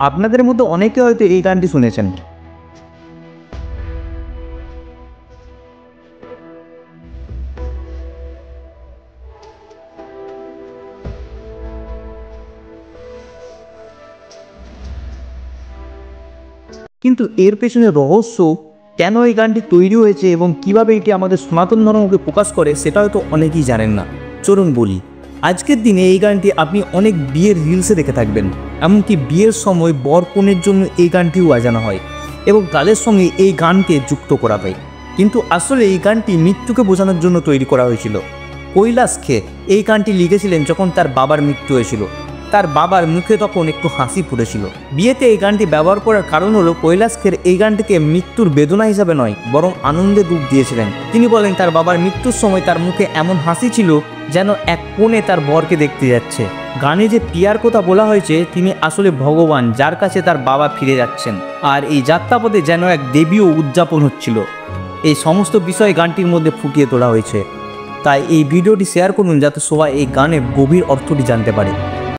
আপনাদের মধ্যে অনেকে হয়তো এই গানটি শুনেছেন। কিন্তু এর পেছনে রহস্য, কেন এই গানটি তৈরি হয়েছে এবং কিভাবে এটি আমাদের সনাতন ধর্মকে প্রকাশ করে, সেটা হয়তো অনেকেই জানেন না। চলুন বলি। আজকের দিনে এই গানটি আপনি অনেক বিয়ের রিলসে দেখে থাকবেন, এমনকি বিয়ের সময় বর কনের জন্য এই গানটিও বাজানো হয় এবং গানের সঙ্গে এই গানকে যুক্ত করা হয়। কিন্তু আসলে এই গানটি মৃত্যুকে বোঝানোর জন্য তৈরি করা হয়েছিল। কৈলাস খের এই গানটি লিখেছিলেন যখন তার বাবার মৃত্যু হয়েছিল। তার বাবার মুখে তখন একটু হাসি ফুটেছিল। বিয়েতে এই গানটি ব্যবহার করার কারণ হলো কৈলাস খের এই গানটিকে মৃত্যুর বেদনা হিসাবে নয়, বরং আনন্দের রূপ দিয়েছিলেন। তিনি বলেন তার বাবার মৃত্যুর সময় তার মুখে এমন হাসি ছিল যেন এক কোণে তার বরকে দেখতে যাচ্ছে। গানে যে পিয়ার কথা বলা হয়েছে, তিনি আসলে ভগবান, যার কাছে তার বাবা ফিরে যাচ্ছেন, আর এই যাত্রাপথে যেন এক দেবীও উদযাপন হচ্ছিল। এই সমস্ত বিষয় গানটির মধ্যে ফুটিয়ে তোলা হয়েছে। তাই এই ভিডিওটি শেয়ার করুন যাতে সবাই এই গানের গভীর অর্থটি জানতে পারে।